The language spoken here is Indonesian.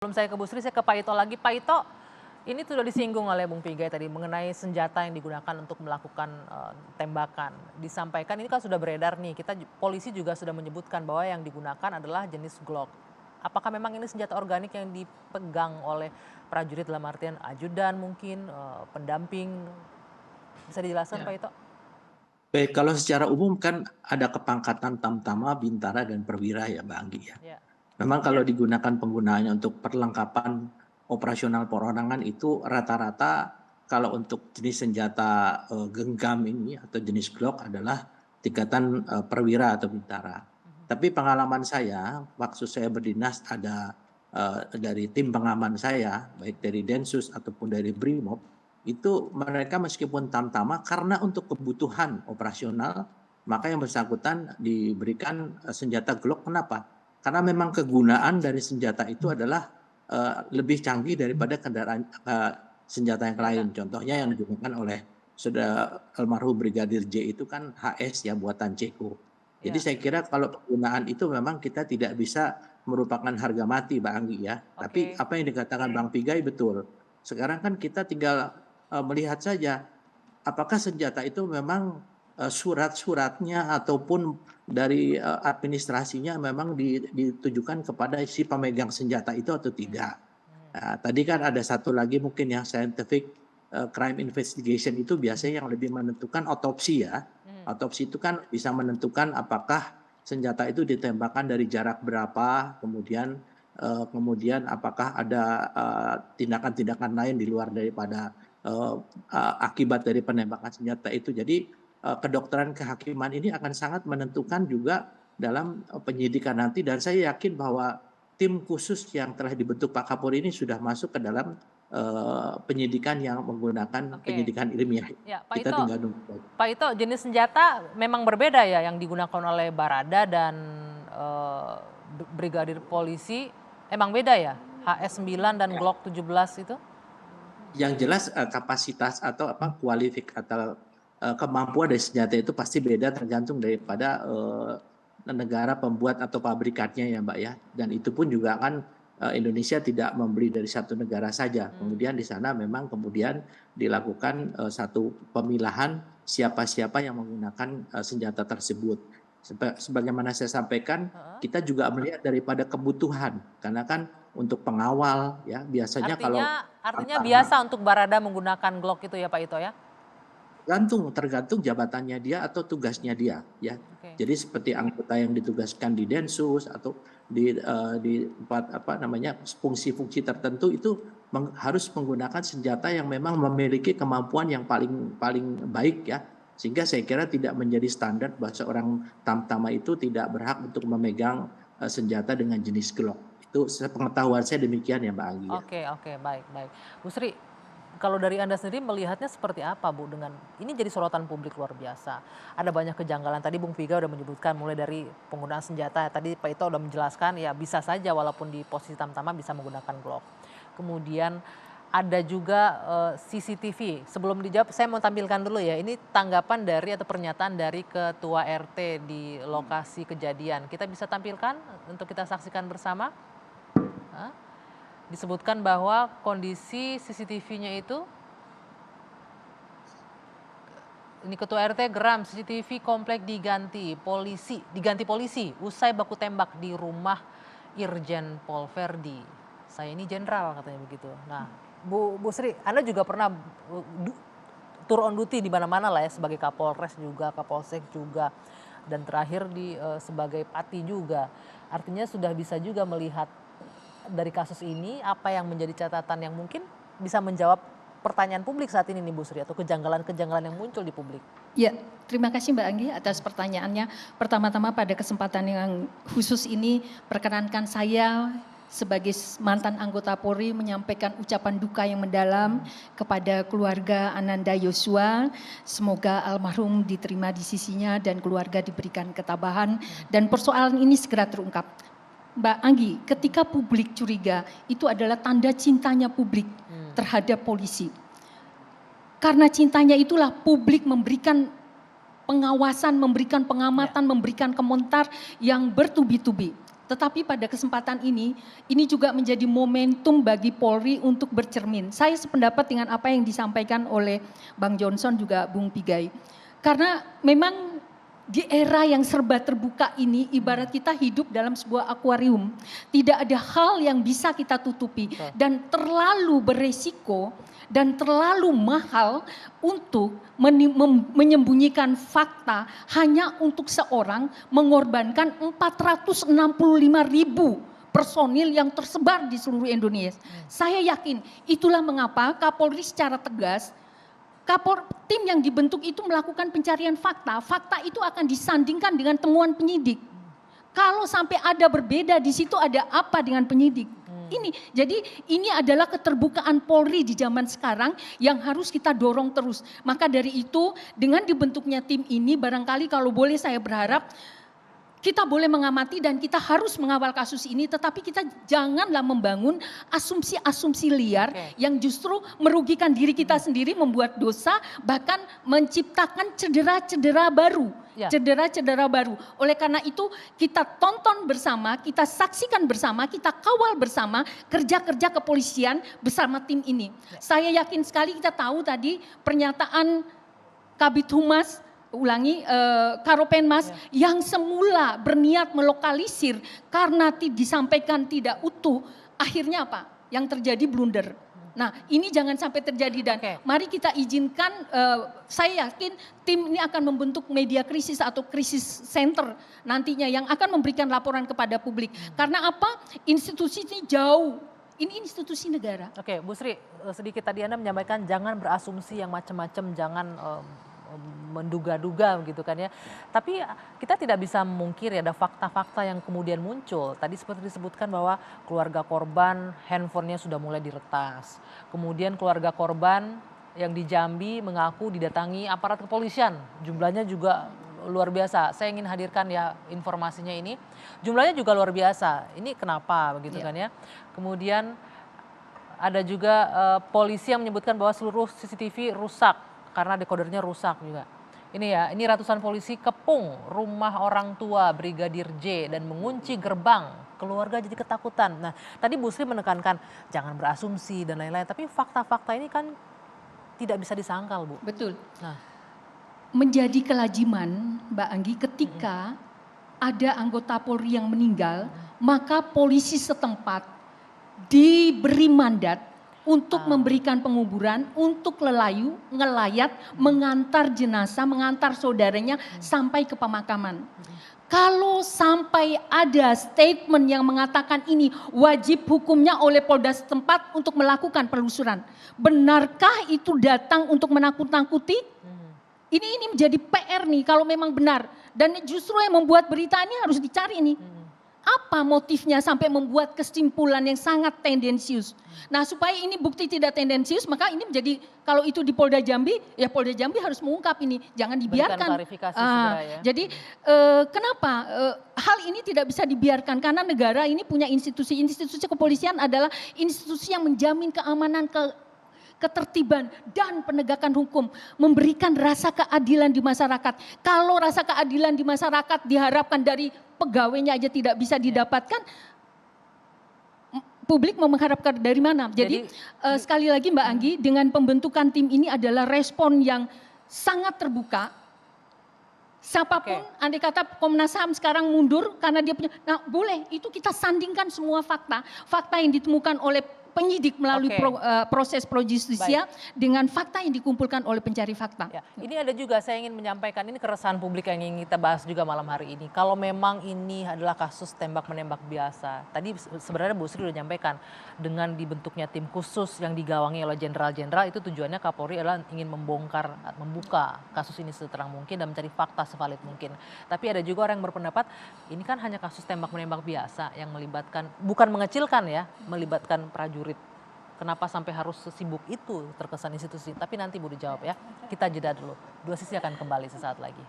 Sebelum saya ke Bu Sri, saya ke Pak Ito lagi. Pak Ito, ini sudah disinggung oleh Bung Pigai tadi mengenai senjata yang digunakan untuk melakukan tembakan. Disampaikan ini kan sudah beredar nih, polisi juga sudah menyebutkan bahwa yang digunakan adalah jenis Glock. Apakah memang ini senjata organik yang dipegang oleh prajurit dalam artian ajudan mungkin, pendamping? Bisa dijelaskan Pak Ya. Ito? Baik, kalau secara umum kan ada kepangkatan Tamtama, Bintara, dan Perwira ya Mbak Anggi ya. Ya. Memang kalau digunakan penggunaannya untuk perlengkapan operasional perorangan itu rata-rata kalau untuk jenis senjata genggam ini atau jenis Glock adalah tingkatan Perwira atau Bintara. Tapi pengalaman saya waktu saya berdinas ada dari tim pengaman saya baik dari Densus ataupun dari Brimob itu mereka meskipun tamtama karena untuk kebutuhan operasional maka yang bersangkutan diberikan senjata Glock. Kenapa? Karena memang kegunaan dari senjata itu adalah lebih canggih daripada kendaraan senjata yang lain. Contohnya yang digunakan oleh saudara almarhum Brigadir J itu kan HS ya buatan Ceko. Jadi Ya. saya kira kalau penggunaan itu memang kita tidak bisa merupakan harga mati Mbak Anggi ya. Tapi Oke. apa yang dikatakan Bang Pigai betul. Sekarang kan kita tinggal melihat saja apakah senjata itu memang surat-suratnya ataupun dari administrasinya memang ditujukan kepada si pemegang senjata itu atau tidak. Nah, tadi kan ada satu lagi mungkin yang scientific crime investigation itu biasanya yang lebih menentukan otopsi ya. Otopsi itu kan bisa menentukan apakah senjata itu ditembakkan dari jarak berapa, kemudian apakah ada tindakan-tindakan lain di luar daripada akibat dari penembakan senjata itu. Jadi kedokteran kehakiman ini akan sangat menentukan juga dalam penyidikan nanti dan saya yakin bahwa tim khusus yang telah dibentuk Pak Kapolri ini sudah masuk ke dalam penyidikan yang menggunakan Oke. penyidikan ilmiah. Ya, Pak Kita Ito. tinggal nunggu. Pak Ito, jenis senjata memang berbeda ya yang digunakan oleh Barada dan Brigadir Polisi, emang beda ya? HS9 dan Glock 17 itu? Yang jelas kapasitas atau kualifikasi atau kemampuan dari senjata itu pasti beda tergantung daripada negara pembuat atau pabrikannya ya Mbak ya. Dan itu pun juga kan Indonesia tidak membeli dari satu negara saja. Kemudian di sana memang kemudian dilakukan satu pemilahan siapa-siapa yang menggunakan senjata tersebut. Sebagaimana saya sampaikan, kita juga melihat daripada kebutuhan karena kan untuk pengawal ya biasanya kalau Artinya pertama biasa untuk Barada menggunakan Glock itu ya Pak Ito ya? tergantung jabatannya dia atau tugasnya dia ya. Oke. Jadi seperti anggota yang ditugaskan di Densus atau di tempat fungsi-fungsi tertentu itu harus menggunakan senjata yang memang memiliki kemampuan yang paling paling baik ya. Sehingga saya kira tidak menjadi standar bahwa seorang tamtama itu tidak berhak untuk memegang senjata dengan jenis Glock. Itu sepengetahuan saya demikian ya Mbak Anggi ya. Oke, baik, baik. Bu Sri, kalau dari Anda sendiri melihatnya seperti apa Bu dengan ini jadi sorotan publik luar biasa. Ada banyak kejanggalan tadi Bung Piga udah menyebutkan mulai dari penggunaan senjata. Tadi Pak Ito udah menjelaskan ya bisa saja walaupun di posisi tamtama bisa menggunakan Glock. Kemudian ada juga CCTV. Sebelum dijawab saya mau tampilkan dulu ya. Ini tanggapan dari atau pernyataan dari Ketua RT di lokasi kejadian. Kita bisa tampilkan untuk kita saksikan bersama. Disebutkan bahwa kondisi CCTV-nya itu, ini Ketua RT geram, CCTV komplek diganti polisi usai baku tembak di rumah Irjen Pol Verdi. Saya ini jenderal katanya begitu. Nah, Bu Sri, Anda juga pernah turun on duty di mana-mana lah ya sebagai Kapolres juga, Kapolsek juga, dan terakhir sebagai Pati juga. Artinya sudah bisa juga melihat dari kasus ini apa yang menjadi catatan yang mungkin bisa menjawab pertanyaan publik saat ini nih Bu Sri atau kejanggalan-kejanggalan yang muncul di publik. Ya, terima kasih Mbak Anggi atas pertanyaannya. Pertama-tama pada kesempatan yang khusus ini perkenankan saya sebagai mantan anggota Polri menyampaikan ucapan duka yang mendalam kepada keluarga Ananda Yosua. Semoga almarhum diterima di sisinya dan keluarga diberikan ketabahan dan persoalan ini segera terungkap. Mbak Anggi, ketika publik curiga itu adalah tanda cintanya publik terhadap polisi. Karena cintanya itulah publik memberikan pengawasan, memberikan pengamatan, memberikan komentar yang bertubi-tubi. Tetapi pada kesempatan ini juga menjadi momentum bagi Polri untuk bercermin. Saya sependapat dengan apa yang disampaikan oleh Bang Johnson juga Bung Pigai. Karena memang di era yang serba terbuka ini ibarat kita hidup dalam sebuah akuarium. Tidak ada hal yang bisa kita tutupi dan terlalu beresiko dan terlalu mahal untuk menyembunyikan fakta hanya untuk seorang mengorbankan 465.000 personil yang tersebar di seluruh Indonesia. Saya yakin itulah mengapa Kapolri secara tegas, tim yang dibentuk itu melakukan pencarian fakta. Fakta itu akan disandingkan dengan temuan penyidik. Kalau sampai ada berbeda di situ ada apa dengan penyidik? Jadi ini adalah keterbukaan Polri di zaman sekarang yang harus kita dorong terus. Maka dari itu dengan dibentuknya tim ini barangkali kalau boleh saya berharap kita boleh mengamati dan kita harus mengawal kasus ini, tetapi kita janganlah membangun asumsi-asumsi liar yang justru merugikan diri kita sendiri, membuat dosa, bahkan menciptakan cedera-cedera baru. Cedera-cedera baru. Oleh karena itu kita tonton bersama, kita saksikan bersama, kita kawal bersama kerja-kerja kepolisian bersama tim ini. Saya yakin sekali kita tahu tadi pernyataan Kabid Humas, Karopenmas yang semula berniat melokalisir karena disampaikan tidak utuh, akhirnya apa? Yang terjadi blunder. Nah ini jangan sampai terjadi dan mari kita izinkan, saya yakin tim ini akan membentuk media krisis atau krisis center nantinya yang akan memberikan laporan kepada publik. Karena apa? Institusi ini jauh. Ini institusi negara. Oke, Bu Sri, sedikit tadi Anda menyampaikan jangan berasumsi yang macam-macam, jangan menduga-duga gitu kan ya. Tapi kita tidak bisa memungkiri ada fakta-fakta yang kemudian muncul. Tadi seperti disebutkan bahwa keluarga korban handphonenya sudah mulai diretas. Kemudian keluarga korban yang di Jambi mengaku didatangi aparat kepolisian. Jumlahnya juga luar biasa. Saya ingin hadirkan ya informasinya ini. Jumlahnya juga luar biasa. Ini kenapa begitu kan ya. Kemudian ada juga polisi yang menyebutkan bahwa seluruh CCTV rusak karena dekodernya rusak juga. Ini ratusan polisi kepung rumah orang tua Brigadir J dan mengunci gerbang. Keluarga jadi ketakutan. Nah, tadi Bu Sri menekankan jangan berasumsi dan lain-lain. Tapi fakta-fakta ini kan tidak bisa disangkal, Bu. Betul. Nah, menjadi kelaziman, Mbak Anggi, ketika ada anggota Polri yang meninggal, maka polisi setempat diberi mandat untuk memberikan penguburan, untuk ngelayat, mengantar jenazah, mengantar saudaranya sampai ke pemakaman. Kalau sampai ada statement yang mengatakan ini wajib hukumnya oleh Polda setempat untuk melakukan penelusuran. Benarkah itu datang untuk menakut-nakuti? Ini menjadi PR nih kalau memang benar. Dan justru yang membuat berita ini harus dicari nih. Apa motifnya sampai membuat kesimpulan yang sangat tendensius. Nah supaya ini bukti tidak tendensius maka ini menjadi kalau itu di Polda Jambi ya Polda Jambi harus mengungkap ini. Jangan dibiarkan. Jadi kenapa hal ini tidak bisa dibiarkan karena negara ini punya institusi kepolisian adalah institusi yang menjamin keamanan ketertiban dan penegakan hukum, memberikan rasa keadilan di masyarakat. Kalau rasa keadilan di masyarakat diharapkan dari pegawainya aja tidak bisa didapatkan, publik mau mengharapkan dari mana? Jadi sekali lagi Mbak Anggi, dengan pembentukan tim ini adalah respon yang sangat terbuka. Siapapun, andai kata Komnas HAM sekarang mundur karena dia punya, nah boleh, itu kita sandingkan semua fakta yang ditemukan oleh penyidik melalui proses pro justisia dengan fakta yang dikumpulkan oleh pencari fakta. Ya, ini ada juga saya ingin menyampaikan ini keresahan publik yang ingin kita bahas juga malam hari ini. Kalau memang ini adalah kasus tembak menembak biasa, tadi sebenarnya Bu Sri sudah menyampaikan dengan dibentuknya tim khusus yang digawangi oleh jenderal-jenderal itu tujuannya Kapolri adalah ingin membuka kasus ini seterang mungkin dan mencari fakta sevalid mungkin. Tapi ada juga orang yang berpendapat ini kan hanya kasus tembak menembak biasa yang melibatkan bukan mengecilkan ya, melibatkan prajurit. Kenapa sampai harus sesibuk itu terkesan institusi? Tapi nanti Bu dijawab ya. Kita jeda dulu. Dua Sisi akan kembali sesaat lagi.